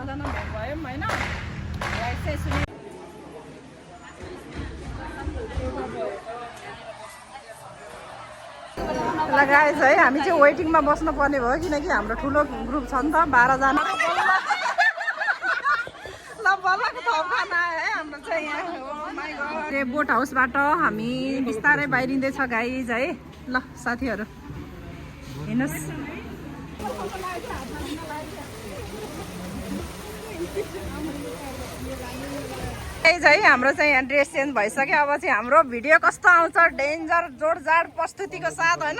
12जना भेट भयौँ होइन। गाइड चाहिँ सुने ल गाइज है हामी चाहिँ वेटिङमा बस्नुपर्ने भयो किनकि हाम्रो ठुलो ग्रुप छ नि त 12जना। ल बल्लको थप खाना आयो है हाम्रो चाहिँ यहाँ बोट हाउसबाट हामी बिस्तारै बाहिरिँदैछ गाइज है। ल साथीहरू हेर्नुहोस् है हाम्रो चाहिँ यहाँ ड्रेस चेन्ज भइसक्यो। अब चाहिँ हाम्रो भिडियो कस्तो आउँछ डेन्जर जोडजाड प्रस्तुतिको साथ होइन।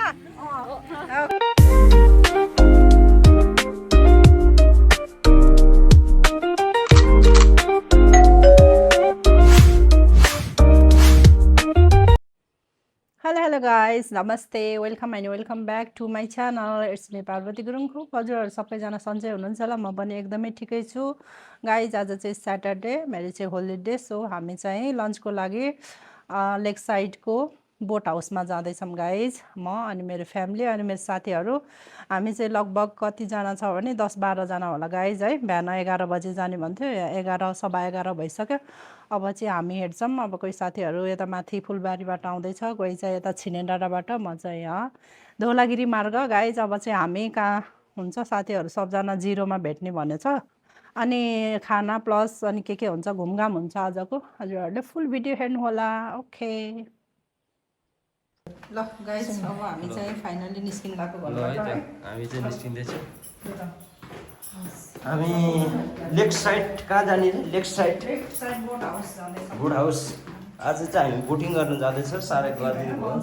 हेलो गाइज नमस्ते welcome and welcome back to my channel it's me Parvati Gurung group. हजुरहरू सबैजना सन्चै हुनुहुन्छ होला, म पनि एकदमै ठिकै छु गाइज। आज चाहिँ स्याटरडे मेरो चाहिँ होलिडे, सो हामी चाहिँ लन्चको लागि लेक साइडको बोट हाउसमा जाँदैछौँ गाइज। म अनि मेरो फ्यामिली अनि मेरो साथीहरू। हामी चाहिँ लगभग कतिजना छ भने 10-12 जना होला गाइज है। बिहान 11 बजे जाने भन्थ्यो, 11 सवा 11 भइसक्यो। अब चाहिँ हामी हेर्छौँ। अब कोही साथीहरू यता माथि फुलबारीबाट आउँदैछ, कोही चाहिँ यता छिने डाँडाबाट, म चाहिँ यहाँ धौलागिरी मार्ग गाइज। अब चाहिँ हामी कहाँ हुन्छ साथीहरू सबजना जिरोमा भेट्ने भनेछ। अनि खाना प्लस अनि के हुन्छ घुमघाम हुन्छ आजको। हजुरहरूले फुल भिडियो हेर्नु होला। ओके ल गाइज अब हामी चाहिँ फाइनली निस्किनु भएको भन्नुहुन्छ है। हामी चाहिँ निस्किँदैछौँ। हामी लेक साइड कहाँ जाने रे? लेक साइड बोट हाउस जाँदैछौँ। बोट हाउस आज चाहिँ हामी बोटिङ गर्न जाँदैछौँ। साह्रै गरिदिनु भयो।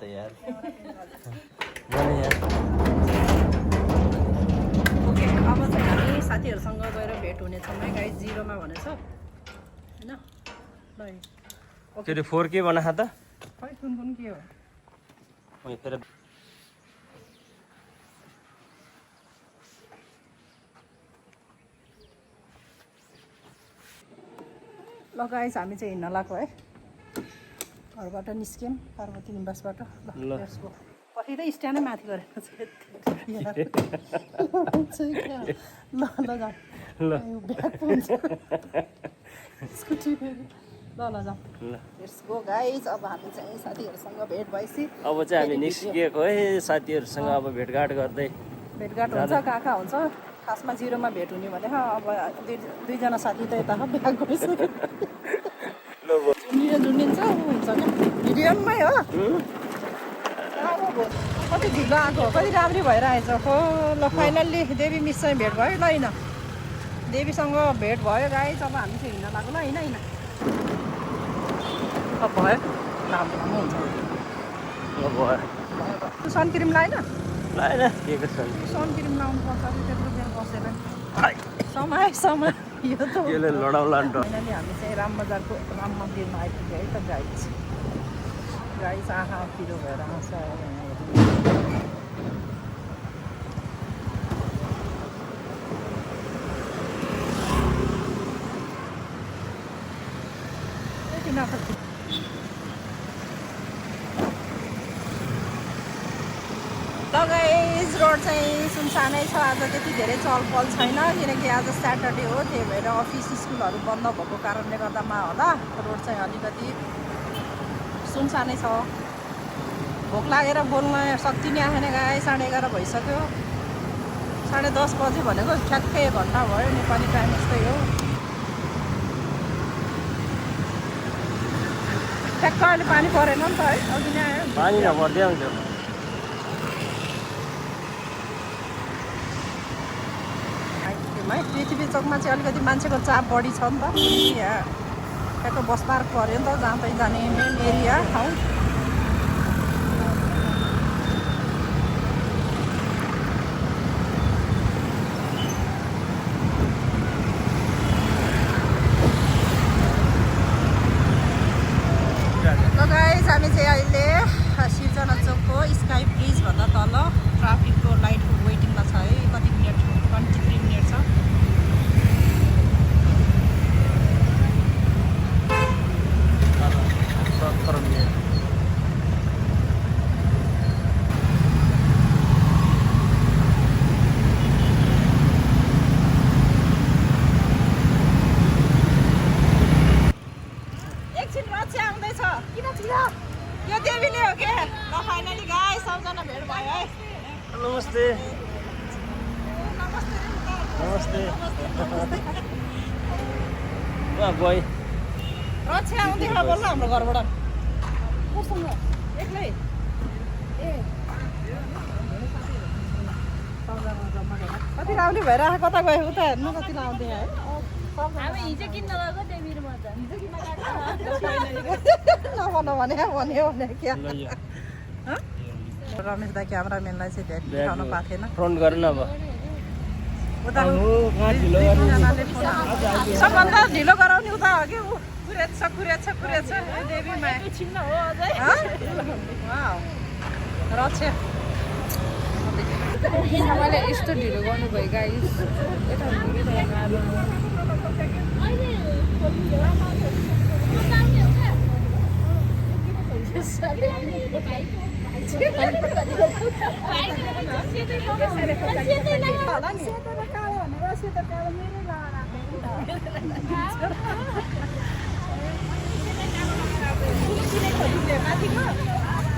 यार ओके अब चाहिँ हामी साथीहरूसँग गएर भेट हुनेछौँ है गाइज, जिरोमा भनेछ होइन। ल के अरे 4K बना त खै कुन के हो फेरि ल गाइज हामी चाहिँ हिँड्न लाग्यो है। घरबाट निस्क्यौँ पार्वती निवासबाट। ल यसको पछि त स्ट्यान्डै माथि गरेको ल ल जाउँ ब्याग हुन्छ स्कुटी फेरि। ल ल जाउँ यसको गाइज। अब हामी चाहिँ साथीहरूसँग भेट भएपछि अब चाहिँ हामी निस्किएको है साथीहरूसँग। अब भेटघाट गर्दै भेटघाट हुन्छ कहाँ कहाँ हुन्छ। खासमा जिरोमा भेट हुने भने अब दुईजना साथी त यता ब्याग गइसक्यो। झुन्डिन्छ हुन्छ क्या भिडियोमै हो। कति ढिलो आएको कति राम्री भएर आएछ हो। ल फाइनल्ली देवी मिस चाहिँ भेट भयो ल होइन। देवीसँग भेट भयो गाइज। अब हामी चाहिँ हिँड्न लाग्यो ल होइन होइन। अब भयो राम्रो हुन्छ। भयो सनक्रिम लाएन? लाएन के को सनक्रिम लाउनु पर्छ त्यत्रो बेर बसेर समय यो त लडाउला। फाइनली हामी चाहिँ राम बजारको राम मन्दिरमा आइपुग्यो है त गाइज। गाइज आँखा पिरो भएर आउँछ। गाइज रोड चाहिँ सुनसानै छ आज, त्यति धेरै चलपल छैन किनकि आज स्याटरडे हो। त्यही भएर अफिस स्कुलहरू बन्द भएको कारणले गर्दामा होला रोड चाहिँ अलिकति सुनसानै छ। भोक लागेर बोल्न सक्ति नै आएन गाई। 11:30 भइसक्यो। 10:30 बजे भनेको ठ्याक्कै 1 घन्टा भयो। नेपाली टाइम यस्तै हो। ठ्याक्क अहिले पानी परेन नि त है। अघि नै आयो पानी नपर्दै आउँथ्यो। है पृथ्वी चोकमा चाहिँ अलिकति मान्छेको चाप बढी छ नि त। यहाँ ठ्याक्क बस पार्क पऱ्यो नि त जहाँ पनि जाने मेन एरिया ठाउँ। गाइज हामी चाहिँ अहिले सिर्जना चोकको स्काई ब्रिज भन्दा तल ट्राफिकको लाइटको वेटिङमा छ है। कति मिनट 23 मिनट छ। नमस्ते नमस्ते बोय रक्षा आउँदै होला बोल्न हाम्रो घरबाट कोसँग एक्लै कति लाउने भइरहेको कता गयो उता हेर्नु कति लाउँदै है हामी हिजो किन्न गएको देवीरमा त हिजो किन्न नभन भने भन्यो भने क्या रमेश दा क्यामराम्यानलाई चाहिँ धेरै देखाउन पाएको थिएन फ्रन्ट गरेन अब उता सबभन्दा ढिलो गराउने उता हो कि कुरेछ देवीमा छिन्न हो अझै रक्षा मैले यस्तो ढिलो गर्नुभयो गाइस यता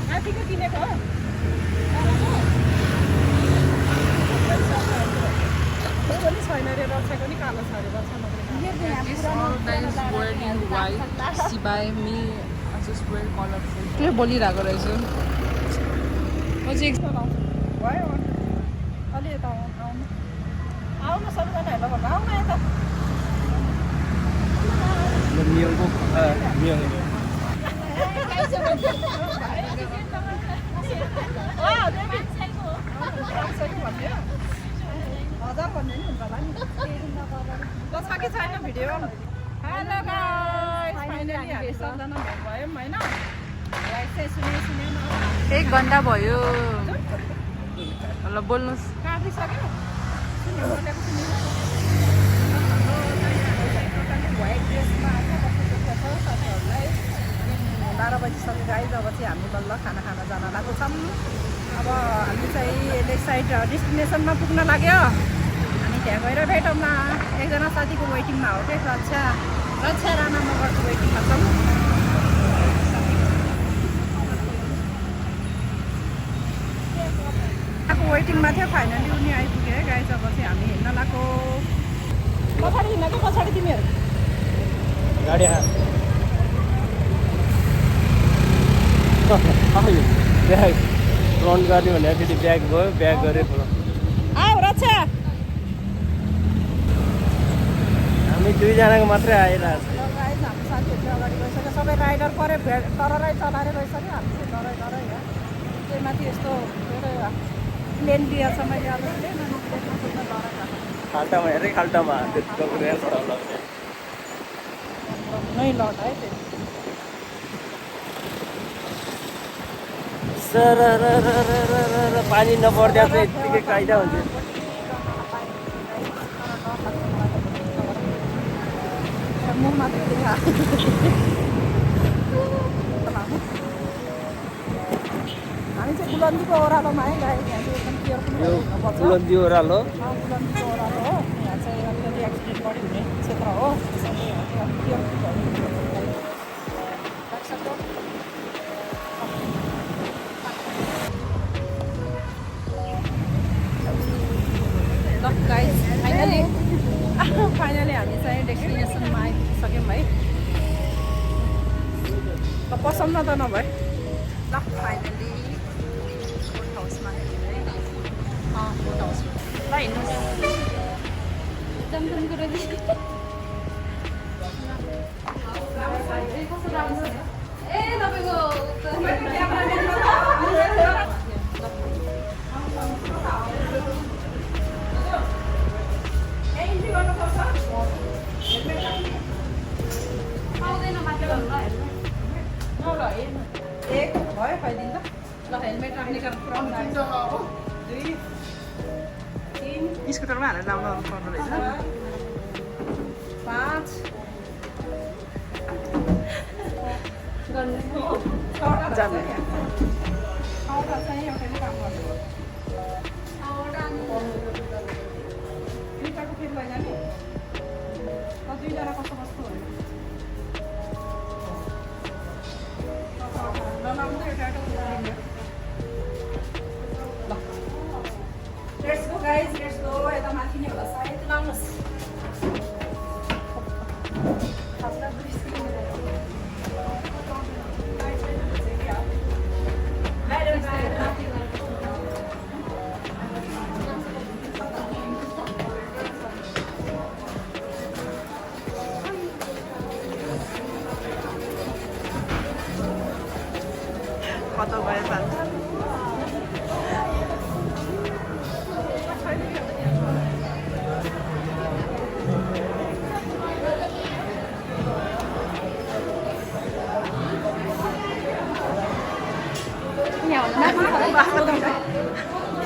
माथिको किनेको हो पनि छैन अरे रक्षाको नि कालो छ अरे रक्षा के बोलिरहेको रहेछ भयो अलि यता आउनु सबैजना हेर्नु भन्नु आउन यता हजार भन्ने नि हुन्छ होला नि ल छ कि छैन भिडियो हेलो गाइस फाइनली हामी सबजना भेट भयौँ होइन एक घन्टा भयो ल बोल्नुहोस् काटिसक्यो व्हाइट ड्रेसमा साथीहरूलाई 12 बजीसक्यो गाइस अब चाहिँ हामी बल्ल खाना खान जान लागेको छौँ अब हामी चाहिँ लेक साइड डेस्टिनेसनमा पुग्न लाग्यो अनि त्यहाँ गएर भेटौँला एकजना साथीको वेटिङमा हो क्या रक्षा राणा मगरको वेटिङमा छौँ वेटिङमा थियो फाइनली उनी आइपुग्यो है गाइस अब चाहिँ हामी हिँड्न लाग्यो पछाडि हिँड्न कि पछाडि तिमीहरू गाडी फ्रन्ट गर्ने भने फेरि ब्याक गयो ब्याक गऱ्यो आऊ रक्षा हामी दुईजनाको मात्रै आइरहेको छ गाइस हाम्रो साथीहरू चाहिँ अगाडि गइसक्यो सबै राइडर पऱ्यो डरै चलाएर गइसक्यो हामी चाहिँ डरै यहाँ त्यही माथि यस्तो एउटा प्लेन दिएको छ मैले अब प्लेनमा कुद्न डरै खाल्टामा हेरेँ खाल्टामा त्यस्तो नै लड है त्यो पानी नपर्दा चाहिँ यत्तिकै कायदा हुन्छ मुखमा हामी चाहिँ बुलन्दीको ओह्रालोमा है गाई यहाँ चाहिँ एकदम केयरफुल बुलन्दी ओह्रालो बुलन्दीको ओह्रालो हो यहाँ चाहिँ अलिकति एक्सिडेन्ट बढी हुने क्षेत्र हो त्यसैले केयरफुल गाइस फाइनली हामी चाहिँ डेस्टिनेसनमा आइसक्यौँ है ल पसौँ न त नभए ल फाइनली बोट हाउसमा है बोट हाउसमा ल एक भयो फैलिन्छ ल हेलमेट राख्ने गरेर पुऱ्याउनु 2 3 स्कुटरमा हालेर लाउनु पर्दो रहेछ 5 जानु एउटा चाहिँ एउटैले काम गर्नु दुईटाको फेरि लैजाने दुईजना कस्तो कस्तो हो कतो गयो त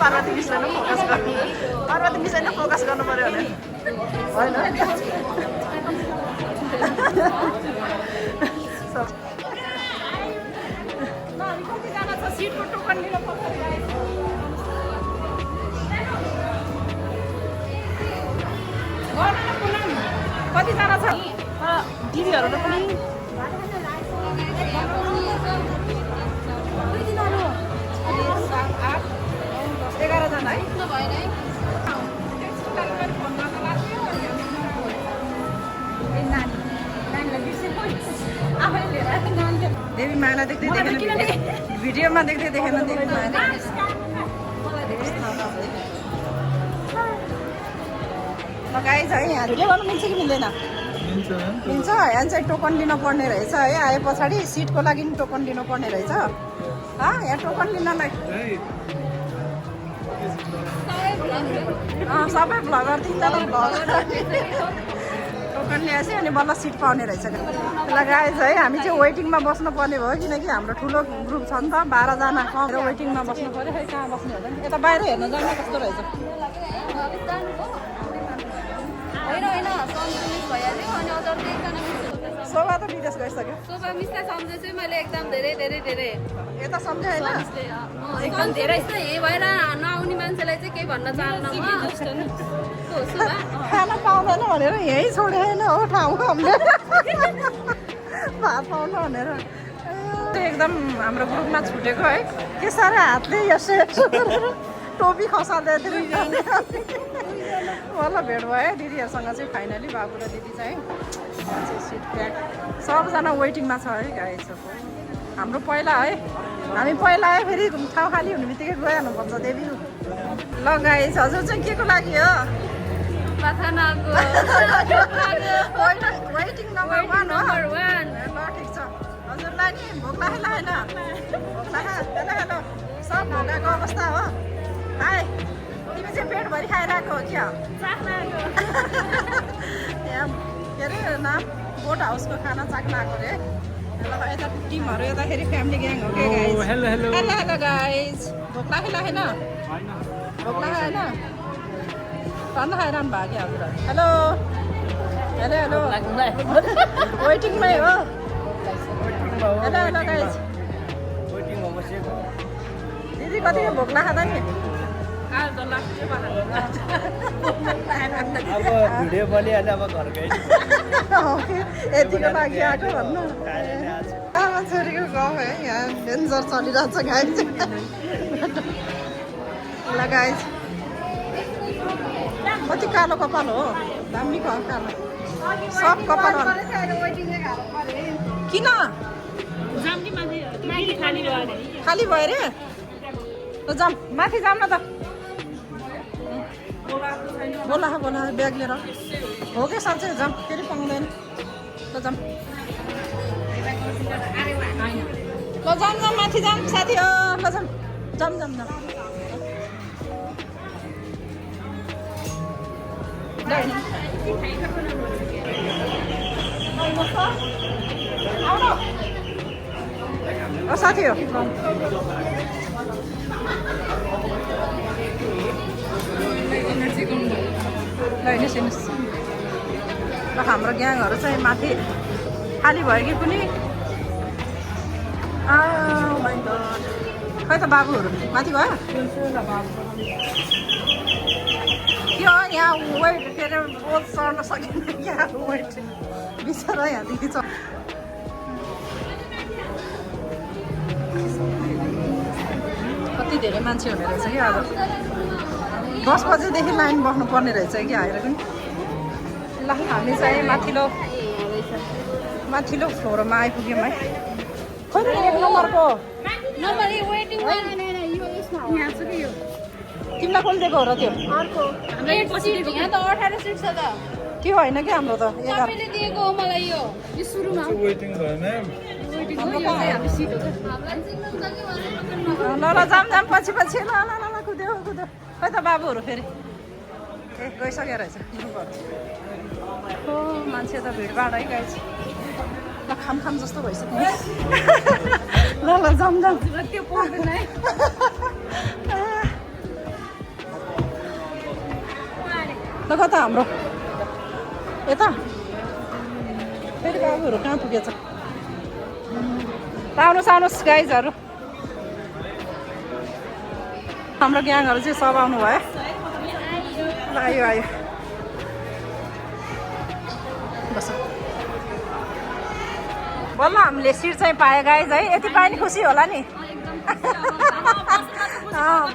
पार्वती मिसलाई नै फोकस गर्नु पार्वती मिसलाई नै फोकस गर्नु पर्यो भने होइन कतिजना छ सिटको टोकन लिन पर्छ कतिजना छ दिदीहरू पनि 11 जना है देवी माला देख्दै देखेन भिडियोमा देख्दै देखेन देवी माला गाइज है यहाँ भिडियो गर्नु मिल्छ कि मिल्दैन मिल्छ यहाँ चाहिँ टोकन लिनु पर्ने रहेछ है आए पछाडि सिटको लागि टोकन लिनु पर्ने रहेछ यहाँ टोकन लिनलाई सबै भ्लगर तिनजना भ्लगर टोकन ल्याएपछि अनि बल्ल सिट पाउने रहेछ ल गाइज है हामी चाहिँ वेटिङमा बस्नु पर्ने भयो किनकि हाम्रो ठुलो ग्रुप छ नि त 12 जना कम वेटिङमा बस्नु पर्यो खै कहाँ बस्नु होला नि यता बाहिर हेर्न जानु कस्तो रहेछ शोभा त विदेश गइसक्यो शोभा मिसलाई सम्झे चाहिँ मैले एकदम धेरै धेरै धेरै यता सम्झे होइन एकदम धेरै यही भएर नआउने मान्छेलाई चाहिँ केही भन्न चाहन्न म खाना पाउँदैन भनेर यहीँ छोडे होइन हो ठाउँ हामीले भात पाउनु भनेर एकदम हाम्रो ग्रुपमा छुटेको है के साह्रो हातले यसो यसो टोपी खसाल्दै मलाई भेट भयो दिदीहरूसँग चाहिँ फाइनली बाबु र दिदी चाहिँ सिट प्याक सबजना वेटिङमा छ है गाइस हाम्रो पहिला है हामी पहिला है फेरि ठाउँ खाली हुने बित्तिकै गइहाल्नुपर्छ देवी ल गाइस हजुर चाहिँ के को लागि हो वेटिङ नम्बर 1 हो ल ठिक छ हजुरलाई नि भोक लागेन हेलो सब भोकाको अवस्था हो हाई तिमी चाहिँ पेटभरि खाइरहेको हो क्या यहाँ के अरे नाम बोट हाउसको खाना चाख्न आएको अरे ल यता टिमहरू यताखेरि फ्यामिली ग्याङ हो के गाइज हेलो गाइज भोक लागेन भोक लागेन खाना खाइरहनु भयो क्या हजुर हेलो वेटिङमै हो हेलो गाइज दिदी कति भोक लाग्दा नि अब भिडियो बनिहाल्यो अब घर गए यतिको लागि आएको भन्नु आमा छोरीको गाउँ है यहाँ डेन्जर चलिरहेको छ गाइज ल गाइज कति कालो कपाल हो दामी कालो सब कपाल किन खाली भयो रे जाम माथि जाम न त बोला ब्याग लिएर हो कि साँच्चै जाम फेरि पाउँदैन ल जाम माथि जाम साथी ल जाम साथी हो र हाम्रो ग्याङहरू चाहिँ माथि खाली भयो कि पनि खै त बाबुहरू माथि भयो यो यहाँ वेट के अरे बोट चढ्न सकिँदैन क्या वेट बिचरा यहाँ दिदी छ कति धेरै मान्छे हुने रहेछ कि अब 10 बजेदेखि लाइन बस्नु पर्ने रहेछ कि आएर पनि ल हामी चाहिँ माथिल्लो फ्लोरमा आइपुग्यौँ है खोइ एक नम्बरको तिमीलाई कसले दिएको हो र त्यो त्यो होइन कि हाम्रो त 11 दिएको हो मलाई यो सुरुमा ल ल जाम जाम पछि पछि ल ल ल कुद्यो कुद्यो खै त बाबुहरू फेरि ए गइसक्यो रहेछ ग्रुपहरू हो मान्छे त भिडभाड है गाइस ल खाम खाम जस्तो भइसक्यो ल ल जाम जाम त्यो पर्दैन है ल कता हाम्रो यता फेरि बाबुहरू कहाँ पुगेछ आउनुहोस् आउनुहोस् गाइजहरू हाम्रो ग्याङहरू चाहिँ सब आउनु भयो ल आयो आयो बस बल्ल हामीले सिट चाहिँ पायो गाइज है यति पायो नि खुसी होला नि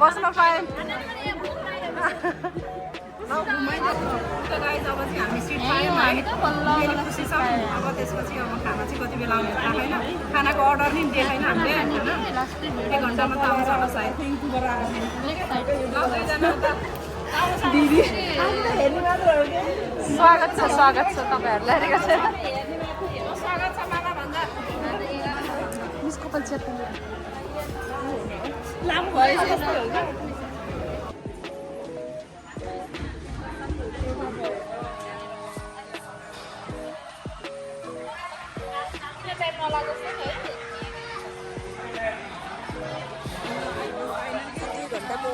बस्न पायो गाइज अब चाहिँ हामी सिट पायौँ है फेरि खुसी छ अब त्यसपछि अब खाना चाहिँ कति बेला आउने थाहा छैन खानाको अर्डर नि देखाएन हामीले होइन 1 घन्टामा त आउँछ होला सायद दिदी हेर्नु मात्र हो कि स्वागत छ तपाईँहरूलाई हेरेको छ स्वागत छ मामा भन्दा मिसको पञ्चायत लामो भयो जस्तो हो क्या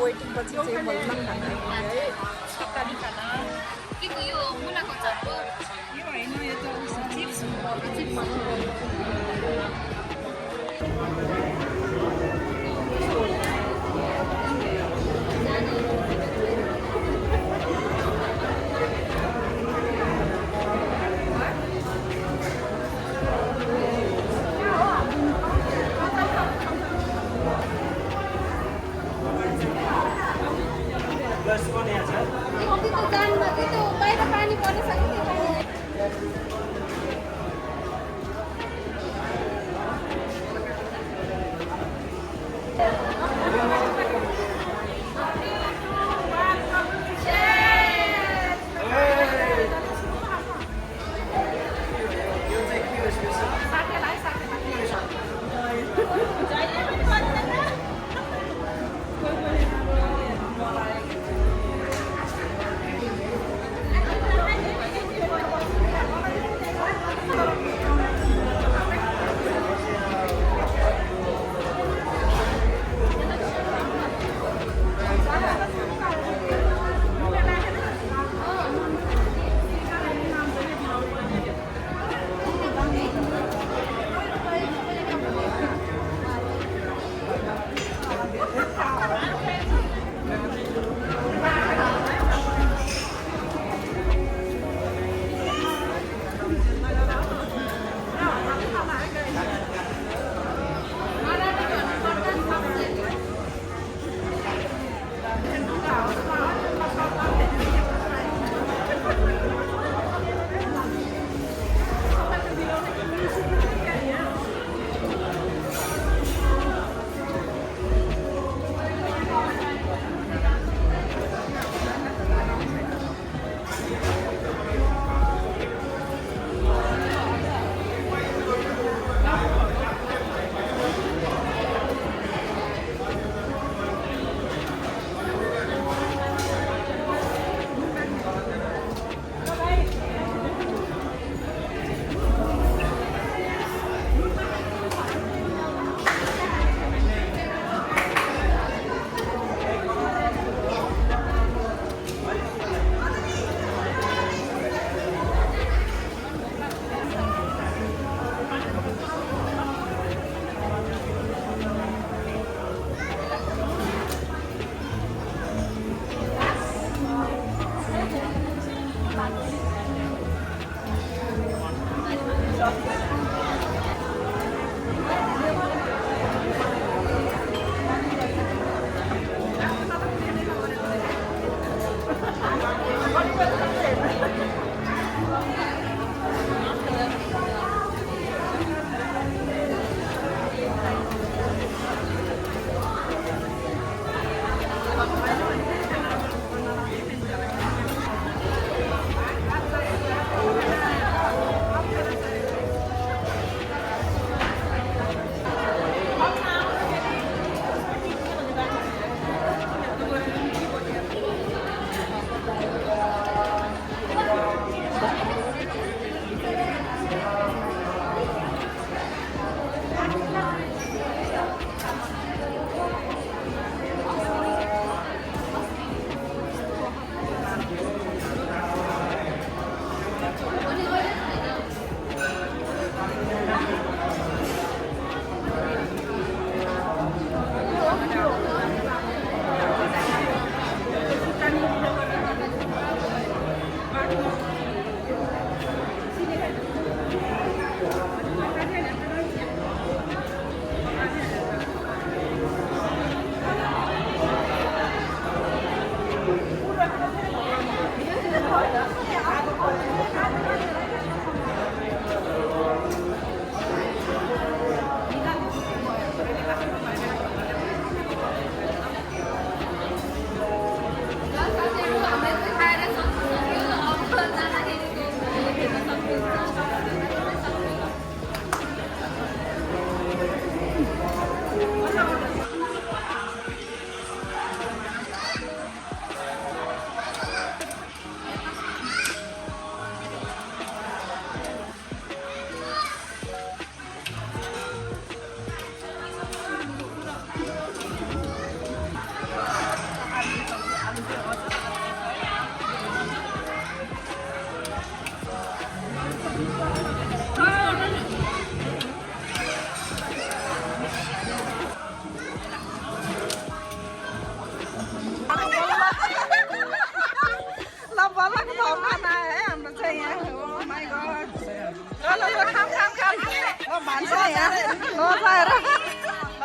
वेटिङ पछि चाहिँ बल्ल खाना आइपुग्यो है तरकारी खाना यो मुलाको चटको यो होइन यो त चिप्स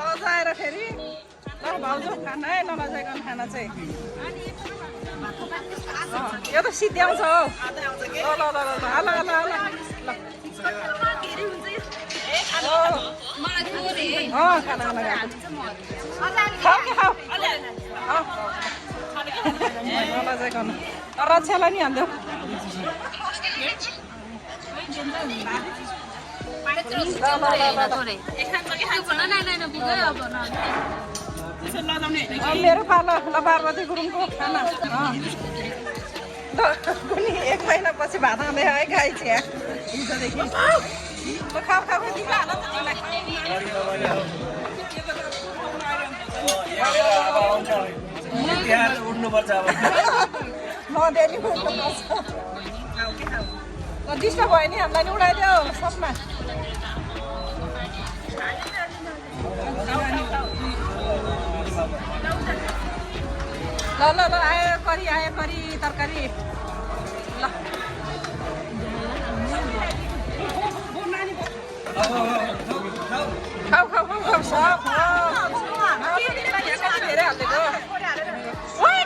नजाएर फेरि ल भाउजू खाना है नलजाइकन खाना चाहिँ यो त सिद्ध्याउँछ हौ ल ल ल ल ल ल ल खाना खाऊ नलजाइकन रक्षालाई नि हाल्दै मेरो पालो ल पार्वती गुरुङको खाना कुनै 1 महिनापछि भात आउँदै है गाई चिया हिजोदेखि खाऊ खाऊ उड्नुपर्छ अब नदेनी उड्नुपर्छ डिस्टर्ब भयो नि हामीलाई नि उडाइदियो सबमा ल ल ल आयो करी तरकारी ल खाऊ खाऊ खाऊ खाऊ सब धेरै हालिदिएको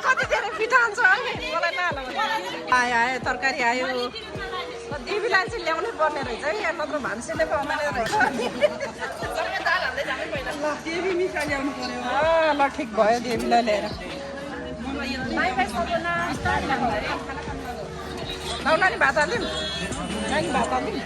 कति धेरै पिठो हाल्छ मलाई नहाल आयो तरकारी आयो देवीलाई चाहिँ ल्याउनै पर्ने रहेछ है यहाँ नत्र भान्सीले पाउँदैन रहेछ देवी मिठा ल्याउनु पर्यो ल ठिक भयो देवीलाई ल्याएर नानी भात हाल्यौँ नानी भात हाल्यौँ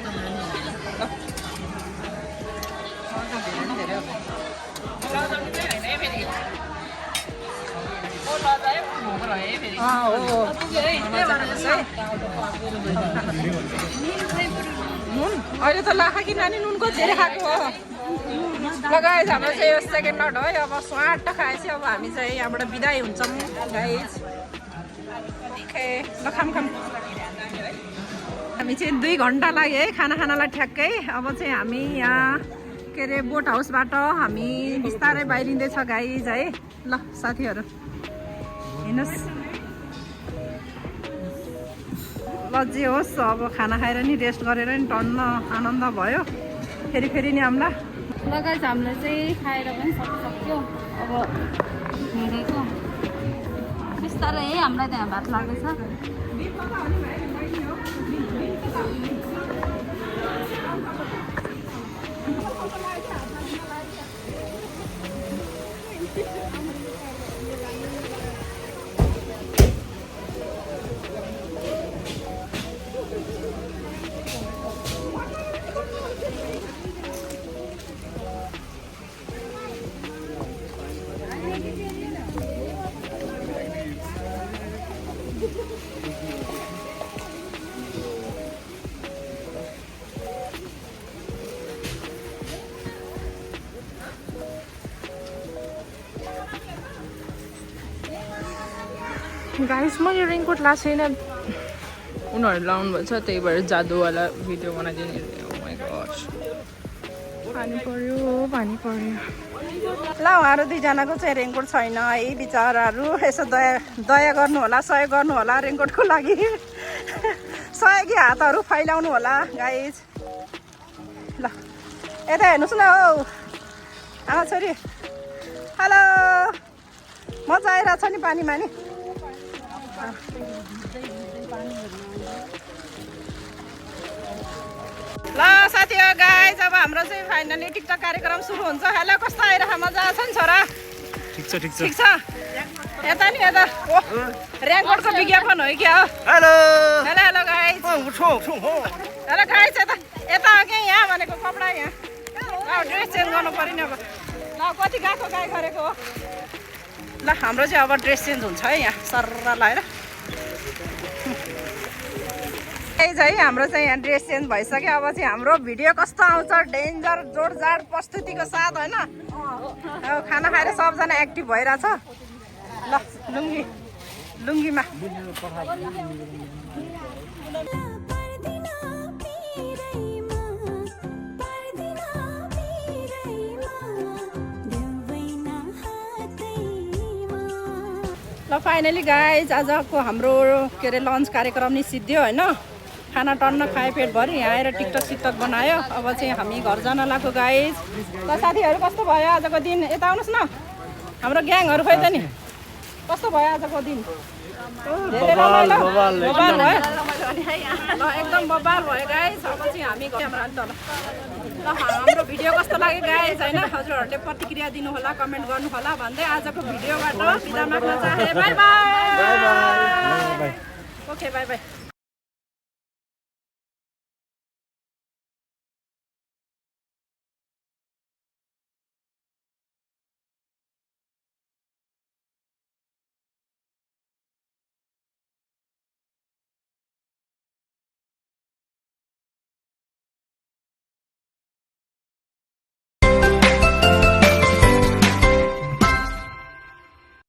नुन अहिले त लाखा कि नानी नुनको धेरै खाएको हो लगाएछ हाम्रो चाहिँ यो सेकेन्ड नट है अब स्वाट खाएपछि अब हामी चाहिँ यहाँबाट बिदाई हुन्छौँ गाइज ल खाम हामी चाहिँ 2 घन्टा लाग्यो है खाना खानालाई ठ्याक्कै अब चाहिँ हामी यहाँ के अरे बोट हाउसबाट हामी बिस्तारै बाहिरिँदैछ गाइज है ल साथीहरू हेर्नुहोस् ल जे होस् अब खाना खाएर नि रेस्ट गरेर नि टन्न आनन्द भयो फेरि नि हामीलाई लगाएछ हामीले चाहिँ खाएर पनि सकिसक्यो अब हेरेको बिस्तारै हामीलाई त्यहाँ भात लाग्दैछ गाइस म यो रेनकोट लाएको छैन उनीहरू लाउनु भएको छ त्यही भएर जादुवाला भिडियो बनाइदिने ओ माइ गॉड पानी पर्यो ल उहाँहरू 2 जनाको चाहिँ रेनकोट छैन है बिचराहरू यसो दया गर्नु होला सहयोग गर्नु होला रेनकोटको लागि सहयोगी हातहरू फैलाउनु होला गाइज ल यता हेर्नुहोस् न हौ आमा छोरी हेलो मजा आइरहेछ नि पानीमा नि ल साथीहरू गाइज अब हाम्रो चाहिँ फाइनली टिकटक कार्यक्रम सुरु हुन्छ हेलो कस्तो आइरहेको मजा आछ नि छोरा ठिक छ यता नि यता ओ रेनकोटको विज्ञापन हो क्या hello hello guys hello guys यता अघि यहाँ भनेको कपडा यहाँ ड्रेस चेन्ज गर्नु पर्यो नि अब ल कति गएको गाई गरेको हो ल हाम्रो चाहिँ अब ड्रेस चेन्ज हुन्छ है यहाँ सर्र लगाएर है हाम्रो चाहिँ यहाँ ड्रेस चेन्ज भइसक्यो अब चाहिँ हाम्रो भिडियो कस्तो आउँछ डेन्जर जोडजाड प्रस्तुतिको साथ होइन खाना खाएर सबजना एक्टिभ भइरहेछ ल लुङ्गीमा ल फाइनली गाइज आजको हाम्रो के अरे लन्च कार्यक्रम नि सिद्धियो होइन खाना टन्न खायो पेटभरि यहाँ आएर टिकटक सिकटक बनायो अब चाहिँ हामी घर जान लाग्यो गाइज ल साथीहरू कस्तो भयो आजको दिन यता आउनुहोस् न हाम्रो ग्याङहरू खोइ त नि कस्तो भयो आजको दिन धेरै रमाइलो बबाल भयो ल एकदम बबाल भयो गाइज अब चाहिँ हामी क्यामेरा त ल हाम्रो भिडियो कस्तो लाग्यो गाइज होइन हजुरहरूले प्रतिक्रिया दिनु होला कमेन्ट गर्नु होला भन्दै आजको भिडियोबाट बिदा माग्न चाहे by by okay by by